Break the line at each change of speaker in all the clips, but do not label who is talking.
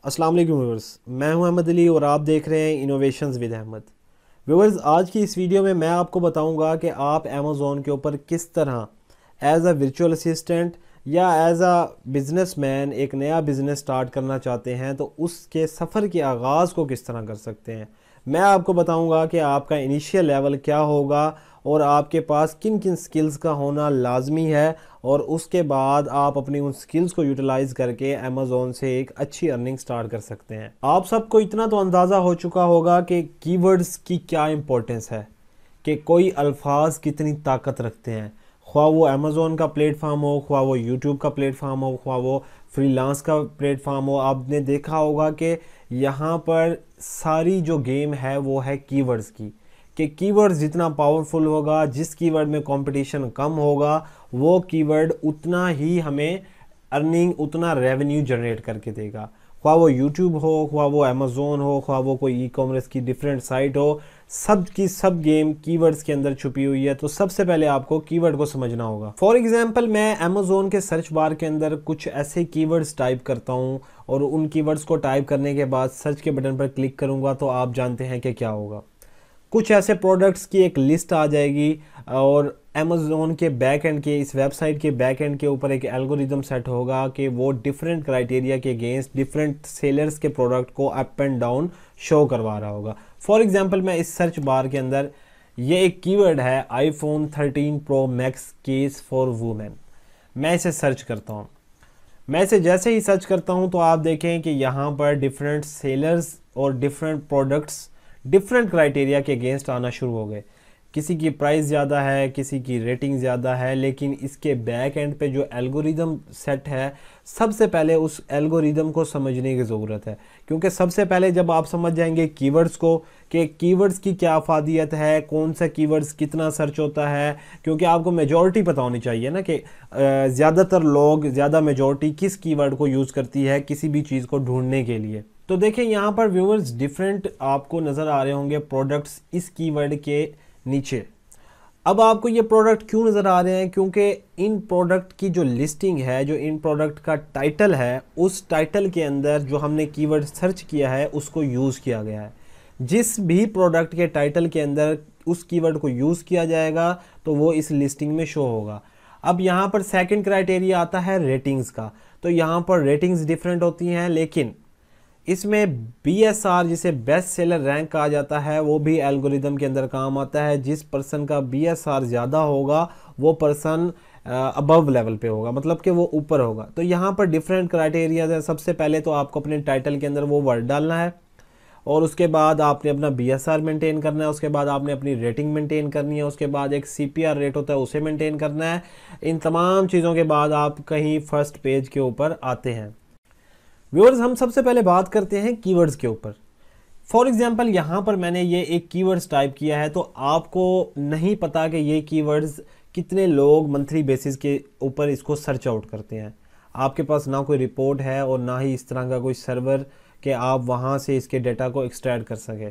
अस्सलाम वालेकुम व्यूअर्स, मैं हूं अहमद अली और आप देख रहे हैं इनोवेशंस विद अहमद। व्यूअर्स, आज की इस वीडियो में मैं आपको बताऊंगा कि आप अमेज़ॉन के ऊपर किस तरह एज अ वर्चुअल असिस्टेंट या एज अ बिजनेसमैन एक नया बिज़नेस स्टार्ट करना चाहते हैं तो उसके सफ़र के आगाज़ को किस तरह कर सकते हैं। मैं आपको बताऊंगा कि आपका इनिशियल लेवल क्या होगा और आपके पास किन किन स्किल्स का होना लाजमी है, और उसके बाद आप अपनी उन स्किल्स को यूटिलाइज करके अमेज़ॉन से एक अच्छी अर्निंग स्टार्ट कर सकते हैं। आप सबको इतना तो अंदाज़ा हो चुका होगा कि कीवर्ड्स की क्या इंपॉर्टेंस है, कि कोई अल्फाज कितनी ताकत रखते हैं। ख्वाह वो अमेज़ॉन का प्लेटफॉर्म हो, ख्वाह वो यूट्यूब का प्लेटफॉर्म हो, ख्वाह वो फ्रीलांस का प्लेटफॉर्म हो, आपने देखा होगा कि यहाँ पर सारी जो गेम है वो है कीवर्ड्स की। कि कीवर्ड जितना पावरफुल होगा, जिस कीवर्ड में कंपटीशन कम होगा, वो कीवर्ड उतना ही हमें अर्निंग, उतना रेवेन्यू जनरेट करके देगा। ख्वाह वो यूट्यूब हो, ख्वाह वो अमेज़ॉन हो, ख्वाह वो कोई ई कॉमर्स की डिफरेंट साइट हो, सब की सब गेम कीवर्ड्स के अंदर छुपी हुई है। तो सबसे पहले आपको कीवर्ड को समझना होगा। फॉर एग्जांपल, मैं अमेज़ॉन के सर्च बार के अंदर कुछ ऐसे कीवर्ड्स टाइप करता हूँ और उन कीवर्ड्स को टाइप करने के बाद सर्च के बटन पर क्लिक करूँगा तो आप जानते हैं कि क्या होगा। कुछ ऐसे प्रोडक्ट्स की एक लिस्ट आ जाएगी और अमेज़ॉन के बैक एंड के, इस वेबसाइट के बैक एंड के ऊपर एक एल्गोरिदम सेट होगा कि वो डिफरेंट क्राइटेरिया के अगेंस्ट डिफरेंट सेलर्स के प्रोडक्ट को अप एंड डाउन शो करवा रहा होगा। फॉर एग्जांपल, मैं इस सर्च बार के अंदर, ये एक कीवर्ड है iPhone 13 Pro Max case for women, मैं इसे सर्च करता हूँ। मैं इसे जैसे ही सर्च करता हूँ तो आप देखें कि यहाँ पर डिफरेंट सेलर्स और डिफरेंट प्रोडक्ट्स डिफरेंट क्राइटेरिया के अगेंस्ट आना शुरू हो गए। किसी की प्राइस ज़्यादा है, किसी की रेटिंग ज़्यादा है, लेकिन इसके बैक एंड पे जो एल्गोरिदम सेट है, सबसे पहले उस एल्गोरिदम को समझने की ज़रूरत है। क्योंकि सबसे पहले जब आप समझ जाएंगे कीवर्ड्स को, कि कीवर्ड्स की क्या अफादियत है, कौन सा कीवर्ड्स कितना सर्च होता है, क्योंकि आपको मेजॉरिटी पता होनी चाहिए ना कि ज़्यादातर लोग, ज़्यादा मेजॉरिटी किस कीवर्ड को यूज़ करती है किसी भी चीज़ को ढूंढने के लिए। तो देखें, यहाँ पर व्यूअर्स डिफरेंट आपको नज़र आ रहे होंगे प्रोडक्ट्स इस कीवर्ड के नीचे। अब आपको ये प्रोडक्ट क्यों नज़र आ रहे हैं? क्योंकि इन प्रोडक्ट की जो लिस्टिंग है, जो इन प्रोडक्ट का टाइटल है, उस टाइटल के अंदर जो हमने कीवर्ड सर्च किया है उसको यूज़ किया गया है। जिस भी प्रोडक्ट के टाइटल के अंदर उस कीवर्ड को यूज़ किया जाएगा तो वो इस लिस्टिंग में शो होगा। अब यहाँ पर सेकंड क्राइटेरिया आता है रेटिंग्स का। तो यहाँ पर रेटिंग्स डिफरेंट होती हैं, लेकिन इसमें BSR, जिसे बेस्ट सेलर रैंक कहा जाता है, वो भी एल्गोरिदम के अंदर काम आता है। जिस पर्सन का BSR ज़्यादा होगा वो पर्सन अबव लेवल पे होगा, मतलब कि वो ऊपर होगा। तो यहाँ पर डिफरेंट क्राइटेरियाज है। सबसे पहले तो आपको अपने टाइटल के अंदर वो वर्ड डालना है और उसके बाद आपने अपना BSR मेंटेन करना है, उसके बाद आपने अपनी रेटिंग मेंटेन करनी है, उसके बाद एक CPR रेट होता है उसे मेंटेन करना है। इन तमाम चीज़ों के बाद आप कहीं फर्स्ट पेज के ऊपर आते हैं। व्यूअर्स, हम सबसे पहले बात करते हैं कीवर्ड्स के ऊपर। फॉर एग्जांपल, यहाँ पर मैंने ये एक कीवर्ड्स टाइप किया है, तो आपको नहीं पता कि ये कीवर्ड्स कितने लोग मंथली बेसिस के ऊपर इसको सर्च आउट करते हैं। आपके पास ना कोई रिपोर्ट है और ना ही इस तरह का कोई सर्वर कि आप वहाँ से इसके डेटा को एक्सट्रैक्ट कर सके।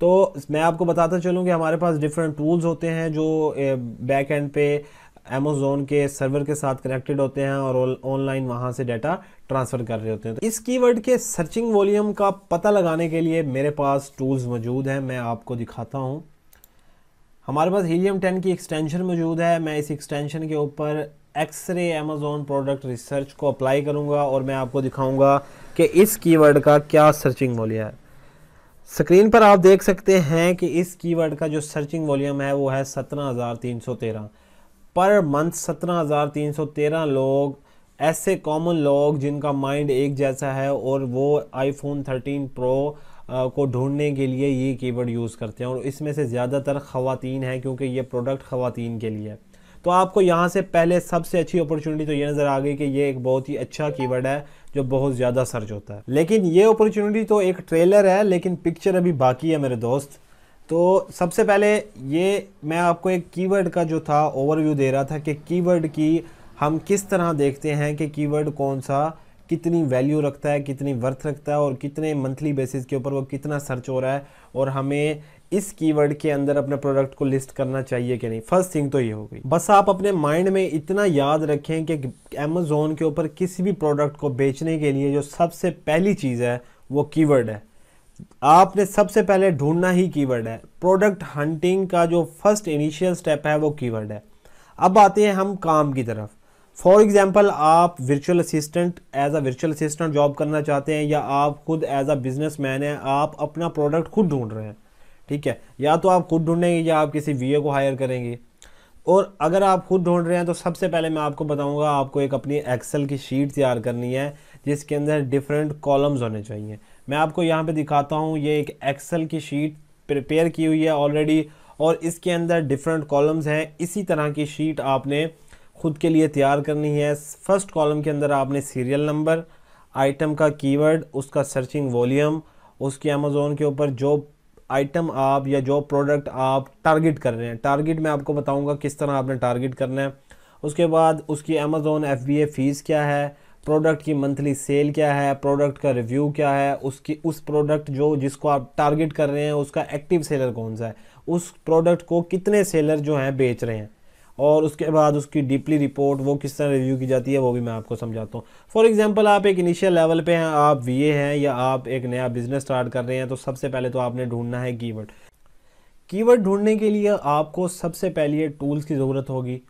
तो मैं आपको बताता चलूँ कि हमारे पास डिफरेंट टूल्स होते हैं जो बैक एंड पे अमेज़ॉन के सर्वर के साथ कनेक्टेड होते हैं और ऑनलाइन वहाँ से डाटा ट्रांसफ़र कर रहे होते हैं। तो इस कीवर्ड के सर्चिंग वॉल्यूम का पता लगाने के लिए मेरे पास टूल्स मौजूद हैं, मैं आपको दिखाता हूँ। हमारे पास हीलियम 10 की एक्सटेंशन मौजूद है। मैं इस एक्सटेंशन के ऊपर एक्सरे अमेज़ॉन प्रोडक्ट रिसर्च को अप्लाई करूँगा और मैं आपको दिखाऊँगा कि इस कीवर्ड का क्या सर्चिंग वॉल्यूम है। स्क्रीन पर आप देख सकते हैं कि इस कीवर्ड का जो सर्चिंग वॉल्यूम है वो है 17,313 पर मंथ। 17,313 लोग, ऐसे कॉमन लोग जिनका माइंड एक जैसा है और वो iPhone 13 Pro को ढूंढने के लिए ये कीवर्ड यूज़ करते हैं, और इसमें से ज़्यादातर ख़वातीन हैं क्योंकि ये प्रोडक्ट ख़वातीन के लिए है। तो आपको यहाँ से पहले सबसे अच्छी अपॉर्चुनिटी तो ये नज़र आ गई कि ये एक बहुत ही अच्छा कीवर्ड है जो बहुत ज़्यादा सर्च होता है। लेकिन ये अपॉर्चुनिटी तो एक ट्रेलर है, लेकिन पिक्चर अभी बाकी है मेरे दोस्त। तो सबसे पहले ये मैं आपको एक कीवर्ड का जो था ओवरव्यू दे रहा था कि कीवर्ड की हम किस तरह देखते हैं कि कीवर्ड कौन सा कितनी वैल्यू रखता है, कितनी वर्थ रखता है और कितने मंथली बेसिस के ऊपर वो कितना सर्च हो रहा है और हमें इस कीवर्ड के अंदर अपने प्रोडक्ट को लिस्ट करना चाहिए कि नहीं। फर्स्ट थिंग तो ये हो गई। बस आप अपने माइंड में इतना याद रखें कि अमेज़ॉन के ऊपर किसी भी प्रोडक्ट को बेचने के लिए जो सबसे पहली चीज़ है वो कीवर्ड है। आपने सबसे पहले ढूंढना ही कीवर्ड है। प्रोडक्ट हंटिंग का जो फर्स्ट इनिशियल स्टेप है वो कीवर्ड है। अब आते हैं हम काम की तरफ। फॉर एग्जाम्पल, आप virtual assistant as a virtual assistant job करना चाहते हैं या आप खुद एज अ बिजनेसमैन हैं, आप अपना प्रोडक्ट खुद ढूंढ रहे हैं, ठीक है। या तो आप खुद ढूंढेंगे या आप किसी वीए को हायर करेंगे। और अगर आप खुद ढूंढ रहे हैं तो सबसे पहले मैं आपको बताऊंगा, आपको एक अपनी एक्सेल की शीट तैयार करनी है जिसके अंदर डिफरेंट कॉलम्स होने चाहिए। मैं आपको यहाँ पे दिखाता हूँ, ये एक एक्सेल की शीट प्रिपेयर की हुई है ऑलरेडी और इसके अंदर डिफरेंट कॉलम्स हैं। इसी तरह की शीट आपने खुद के लिए तैयार करनी है। फर्स्ट कॉलम के अंदर आपने सीरियल नंबर, आइटम का कीवर्ड, उसका सर्चिंग वॉल्यूम, उसकी अमेज़ॉन के ऊपर जो आइटम आप या जो प्रोडक्ट आप टारगेट कर रहे हैं, टारगेट मैं आपको बताऊंगा किस तरह आपने टारगेट करना है। उसके बाद उसकी अमेज़ॉन FBA फ़ीस क्या है, प्रोडक्ट की मंथली सेल क्या है, प्रोडक्ट का रिव्यू क्या है, उसकी उस प्रोडक्ट जो जिसको आप टारगेट कर रहे हैं उसका एक्टिव सेलर कौन सा है, उस प्रोडक्ट को कितने सेलर जो हैं बेच रहे हैं, और उसके बाद उसकी डीपली रिपोर्ट वो किस तरह रिव्यू की जाती है वो भी मैं आपको समझाता हूँ। फॉर एग्जांपल, आप एक इनिशियल लेवल पे हैं, आप वीए हैं या आप एक नया बिजनेस स्टार्ट कर रहे हैं, तो सबसे पहले तो आपने ढूंढना है कीवर्ड। कीवर्ड ढूंढने के लिए आपको सबसे पहले टूल्स की ज़रूरत होगी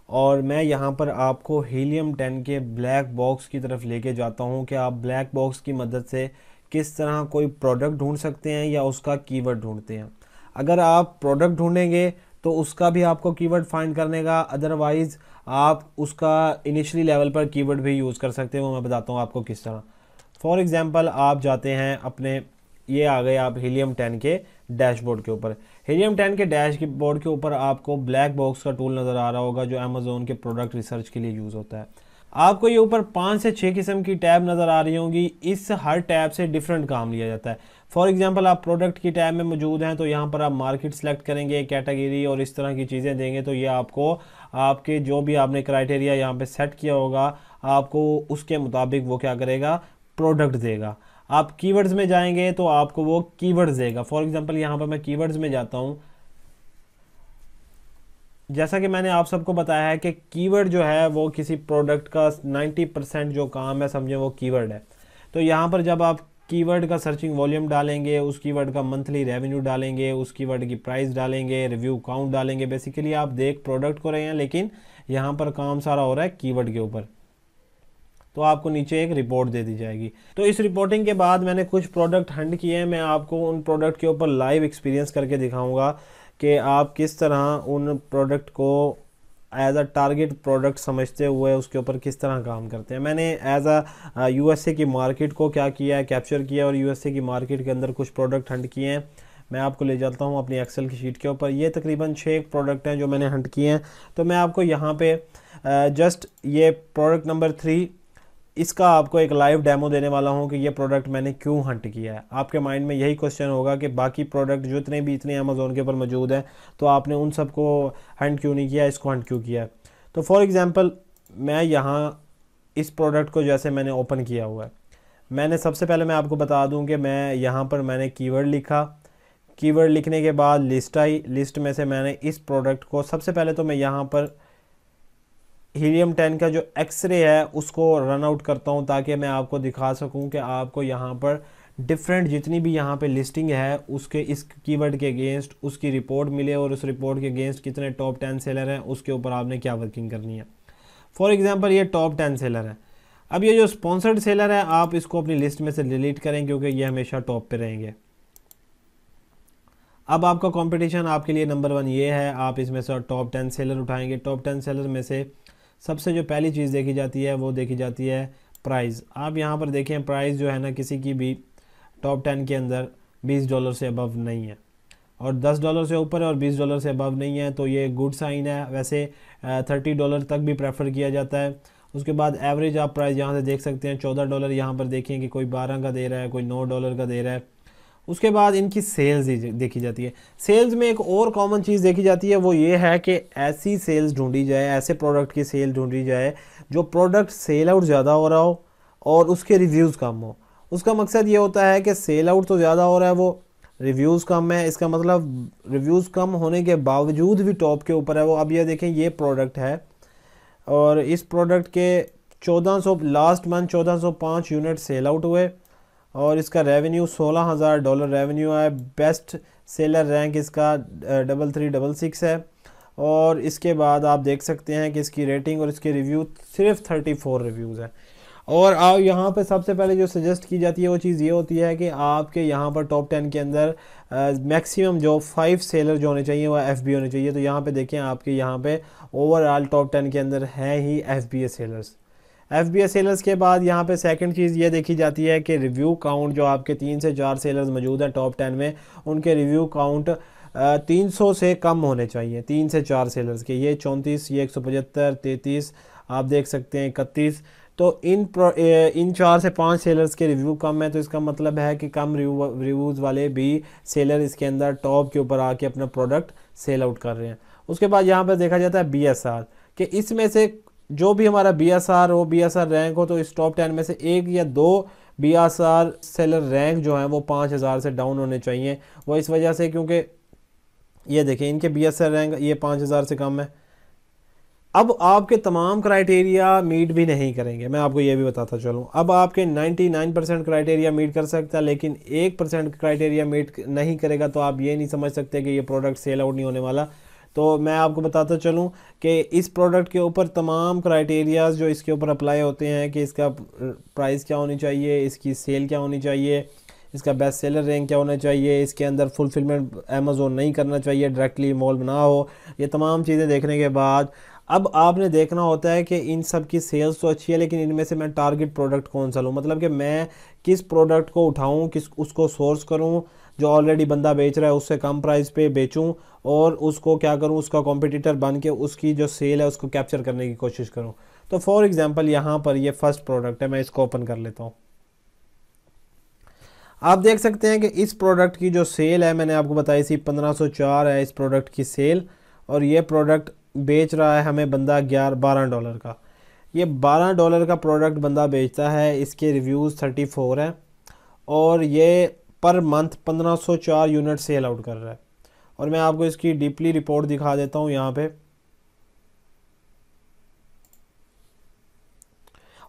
और मैं यहाँ पर आपको हीलियम 10 के ब्लैक बॉक्स की तरफ लेके जाता हूँ कि आप ब्लैक बॉक्स की मदद से किस तरह कोई प्रोडक्ट ढूंढ सकते हैं या उसका कीवर्ड ढूंढते हैं। अगर आप प्रोडक्ट ढूंढेंगे तो उसका भी आपको कीवर्ड फाइंड करने का, अदरवाइज़ आप उसका इनिशियली लेवल पर कीवर्ड भी यूज़ कर सकते हैं, वो मैं बताता हूँ आपको किस तरह। फॉर एग्जांपल, आप जाते हैं अपने, ये आ गए आप हीलियम 10 के डैशबोर्ड के ऊपर। हीलियम 10 के डैशबोर्ड के ऊपर आपको ब्लैक बॉक्स का टूल नज़र आ रहा होगा जो अमेज़ॉन के प्रोडक्ट रिसर्च के लिए यूज़ होता है। आपको ये ऊपर 5 से 6 किस्म की टैब नज़र आ रही होंगी। इस हर टैब से डिफरेंट काम लिया जाता है। फॉर एग्जांपल, आप प्रोडक्ट की टैब में मौजूद हैं तो यहाँ पर आप मार्केट सेलेक्ट करेंगे, कैटेगरी और इस तरह की चीज़ें देंगे तो ये आपको आपके जो भी आपने क्राइटेरिया यहाँ पे सेट किया होगा आपको उसके मुताबिक वो क्या करेगा, प्रोडक्ट देगा। आप कीवर्ड्स में जाएंगे तो आपको वो कीवर्ड्स देगा। फॉर एग्जांपल, यहाँ पर मैं कीवर्ड्स में जाता हूँ। जैसा कि मैंने आप सबको बताया है कि कीवर्ड जो है वो किसी प्रोडक्ट का 90% जो काम है समझे वो कीवर्ड है। तो यहाँ पर जब आप कीवर्ड का सर्चिंग वॉल्यूम डालेंगे, उस कीवर्ड का मंथली रेवेन्यू डालेंगे, उस कीवर्ड की प्राइस डालेंगे, रिव्यू काउंट डालेंगे, बेसिकली आप देख प्रोडक्ट को रहे हैं लेकिन यहाँ पर काम सारा हो रहा है कीवर्ड के ऊपर। तो आपको नीचे एक रिपोर्ट दे दी जाएगी। तो इस रिपोर्टिंग के बाद मैंने कुछ प्रोडक्ट हंट किए हैं, मैं आपको उन प्रोडक्ट के ऊपर लाइव एक्सपीरियंस करके दिखाऊंगा कि आप किस तरह उन प्रोडक्ट को एज अ टारगेट प्रोडक्ट समझते हुए उसके ऊपर किस तरह काम करते हैं। मैंने एज अ यूएसए की मार्केट को क्या किया है, कैप्चर किया और यूएसए की मार्केट के अंदर कुछ प्रोडक्ट हंट किए हैं। मैं आपको ले जाता हूँ अपनी एक्सेल की शीट के ऊपर। ये तकरीबन 6 प्रोडक्ट हैं जो मैंने हंट किए हैं। तो मैं आपको यहाँ पे जस्ट ये प्रोडक्ट नंबर 3, इसका आपको एक लाइव डेमो देने वाला हूं कि ये प्रोडक्ट मैंने क्यों हंट किया है। आपके माइंड में यही क्वेश्चन होगा कि बाकी प्रोडक्ट जो इतने अमेज़ॉन के ऊपर मौजूद हैं तो आपने उन सबको हंट क्यों नहीं किया, इसको हंट क्यों किया है। तो फॉर एग्जांपल, मैं यहाँ इस प्रोडक्ट को जैसे मैंने ओपन किया हुआ है, मैंने सबसे पहले मैं आपको बता दूँ कि मैं यहाँ पर मैंने कीवर्ड लिखा। कीवर्ड लिखने के बाद लिस्ट आई, लिस्ट में से मैंने इस प्रोडक्ट को सबसे पहले तो मैं यहाँ पर हीलियम 10 का जो एक्सरे है उसको रन आउट करता हूं ताकि मैं आपको दिखा सकूं कि आपको यहाँ पर डिफरेंट जितनी भी यहाँ पे लिस्टिंग है उसके इस कीवर्ड के अगेंस्ट उसकी रिपोर्ट मिले और उस रिपोर्ट के अगेंस्ट कितने टॉप 10 सेलर हैं उसके ऊपर आपने क्या वर्किंग करनी है। फॉर एग्जांपल, ये टॉप 10 सेलर है। अब ये जो स्पॉन्सर्ड सेलर है आप इसको अपनी लिस्ट में से डिलीट करें क्योंकि ये हमेशा टॉप पे रहेंगे। अब आपका कंपटीशन आपके लिए नंबर 1 ये है, आप इसमें से टॉप 10 सेलर उठाएंगे। टॉप 10 सेलर में से सबसे जो पहली चीज़ देखी जाती है वो देखी जाती है प्राइस। आप यहाँ पर देखें प्राइस जो है ना किसी की भी टॉप 10 के अंदर $20 से अबव नहीं है और $10 से ऊपर है और $20 से अबव नहीं है, तो ये गुड साइन है। वैसे $30 तक भी प्रेफर किया जाता है। उसके बाद एवरेज आप प्राइस यहाँ से देख सकते हैं $14। यहाँ पर देखें कि कोई 12 का दे रहा है, कोई $9 का दे रहा है। उसके बाद इनकी सेल्स देखी जाती है। सेल्स में एक और कॉमन चीज़ देखी जाती है वो ये है कि ऐसी सेल्स ढूंढी जाए, ऐसे प्रोडक्ट की सेल ढूंढी जाए जो प्रोडक्ट सेल आउट ज़्यादा हो रहा हो और उसके रिव्यूज़ कम हो। उसका मकसद ये होता है कि सेल आउट तो ज़्यादा हो रहा है, वो रिव्यूज़ कम है, इसका मतलब रिव्यूज़ कम होने के बावजूद भी टॉप के ऊपर है वो। अब ये देखें, ये प्रोडक्ट है और इस प्रोडक्ट के 1400 last month 1405 unit sell out हुए और इसका रेवेन्यू $16,000 रेवेन्यू है। बेस्ट सेलर रैंक इसका 3366 है। और इसके बाद आप देख सकते हैं कि इसकी रेटिंग और इसके रिव्यू सिर्फ 34 रिव्यूज़ हैं। और आप यहाँ पे सबसे पहले जो सजेस्ट की जाती है वो चीज़ ये होती है कि आपके यहाँ पर टॉप 10 के अंदर मैक्सिमम जो 5 सेलर जो होने चाहिए वो FBA होने चाहिए। तो यहाँ पे देखें, आपके यहाँ पे ओवरऑल टॉप 10 के अंदर हैं ही FBA सेलर्स। FBA सेलर्स के बाद यहाँ पे सेकंड चीज़ ये देखी जाती है कि रिव्यू काउंट, जो आपके 3 से 4 सेलर्स मौजूद हैं टॉप 10 में, उनके रिव्यू काउंट 300 से कम होने चाहिए। 3 से 4 सेलर्स के, ये 34, ये 175, 33, आप देख सकते हैं 31। तो इन 4 से 5 सेलर्स के रिव्यू कम है, तो इसका मतलब है कि कम रिव्यूज़ वाले भी सेलर इसके अंदर टॉप के ऊपर आके अपना प्रोडक्ट सेल आउट कर रहे हैं। उसके बाद यहाँ पर देखा जाता है BSR, कि इसमें से जो भी हमारा BSR हो, BSR रैंक हो, तो इस टॉप 10 में से 1 या 2 BSR सेलर रैंक जो हैं वो 5000 से डाउन होने चाहिए। वो इस वजह से क्योंकि ये देखें, इनके BSR रैंक ये 5000 से कम है। अब आपके तमाम क्राइटेरिया मीट भी नहीं करेंगे, मैं आपको ये भी बताता चलूँ। अब आपके 99% क्राइटेरिया मीट कर सकता है, लेकिन 1% क्राइटेरिया मीट नहीं करेगा, तो आप ये नहीं समझ सकते कि ये प्रोडक्ट सेल आउट नहीं होने वाला। तो मैं आपको बताता चलूँ कि इस प्रोडक्ट के ऊपर तमाम क्राइटेरियाज जो इसके ऊपर अप्लाई होते हैं, कि इसका प्राइस क्या होनी चाहिए, इसकी सेल क्या होनी चाहिए, इसका बेस्ट सेलर रैंक क्या होना चाहिए, इसके अंदर फुलफिलमेंट अमेज़ोन नहीं करना चाहिए, डायरेक्टली इन्वॉल्व ना हो। ये तमाम चीज़ें देखने के बाद अब आपने देखना होता है कि इन सब की सेल्स तो अच्छी है, लेकिन इनमें से मैं टारगेट प्रोडक्ट कौन सा लूँ, मतलब कि मैं किस प्रोडक्ट को उठाऊँ, उसको सोर्स करूँ जो ऑलरेडी बंदा बेच रहा है उससे कम प्राइस पे बेचूँ, और उसको क्या करूँ, उसका कॉम्पिटिटर बन के उसकी जो सेल है उसको कैप्चर करने की कोशिश करूँ। तो फॉर एग्जांपल यहाँ पर ये फर्स्ट प्रोडक्ट है, मैं इसको ओपन कर लेता हूँ। आप देख सकते हैं कि इस प्रोडक्ट की जो सेल है, मैंने आपको बताई थी 1504 है इस प्रोडक्ट की सेल, और ये प्रोडक्ट बेच रहा है हमें बंदा $12 का। ये $12 का प्रोडक्ट बंदा बेचता है, इसके रिव्यूज़ 34 है और ये per month 1504 unit sell out कर रहा है। और मैं आपको इसकी डीपली रिपोर्ट दिखा देता हूँ यहाँ पे।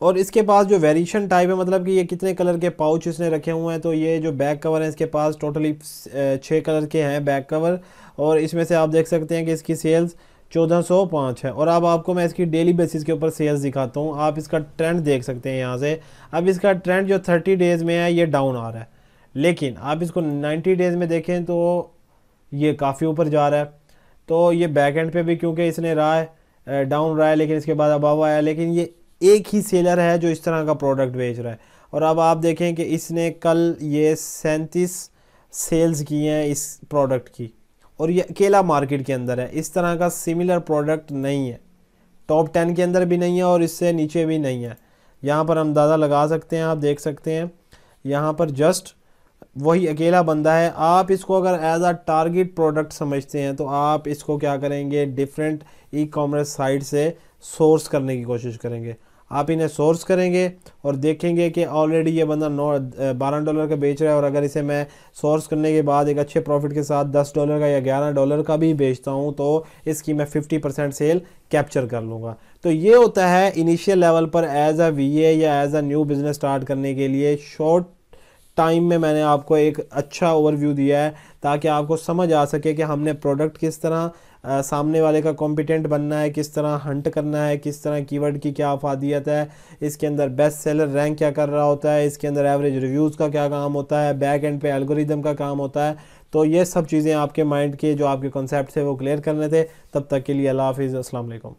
और इसके पास जो वेरिएशन टाइप है, मतलब कि ये कितने कलर के पाउच इसने रखे हुए हैं, तो ये जो बैक कवर है इसके पास टोटली 6 कलर के हैं बैक कवर, और इसमें से आप देख सकते हैं कि इसकी सेल्स 1405 है। और अब आपको मैं इसकी डेली बेसिस के ऊपर सेल्स दिखाता हूँ, आप इसका ट्रेंड देख सकते हैं यहाँ से। अब इसका ट्रेंड जो 30 डेज़ में है ये डाउन आ रहा है, लेकिन आप इसको 90 डेज़ में देखें तो ये काफ़ी ऊपर जा रहा है। तो ये बैक एंड पे भी क्योंकि इसने रहा है डाउन रहा है, लेकिन इसके बाद अबव आया, लेकिन ये एक ही सेलर है जो इस तरह का प्रोडक्ट बेच रहा है। और अब आप देखें कि इसने कल ये 37 सेल्स की हैं इस प्रोडक्ट की, और ये अकेला मार्केट के अंदर है। इस तरह का सिमिलर प्रोडक्ट नहीं है, टॉप 10 के अंदर भी नहीं है और इससे नीचे भी नहीं है। यहाँ पर हम अंदाज़ा लगा सकते हैं, आप देख सकते हैं यहाँ पर जस्ट वही अकेला बंदा है। आप इसको अगर एज अ टारगेट प्रोडक्ट समझते हैं तो आप इसको क्या करेंगे, डिफरेंट ई-कॉमर्स साइट से सोर्स करने की कोशिश करेंगे। आप इन्हें सोर्स करेंगे और देखेंगे कि ऑलरेडी ये बंदा $12 का बेच रहा है, और अगर इसे मैं सोर्स करने के बाद एक अच्छे प्रॉफिट के साथ $10 का या $11 का भी बेचता हूँ तो इसकी मैं 50% सेल कैप्चर कर लूँगा। तो ये होता है इनिशियल लेवल पर एज अ VA या as a new business start करने के लिए। शॉर्ट टाइम में मैंने आपको एक अच्छा ओवरव्यू दिया है ताकि आपको समझ आ सके कि हमने प्रोडक्ट किस तरह सामने वाले का कॉम्पिटेंट बनना है, किस तरह हंट करना है, किस तरह कीवर्ड की क्या अफादियत है, इसके अंदर बेस्ट सेलर रैंक क्या कर रहा होता है, इसके अंदर एवरेज रिव्यूज़ का क्या काम होता है, बैक एंड पे एल्गोरिदम का काम होता है। तो ये सब चीज़ें आपके माइंड के जो आपके कॉन्सेप्ट थे वो क्लियर करने थे। तब तक के लिए अल्लाह हाफिज़, अस्सलाम वालेकुम।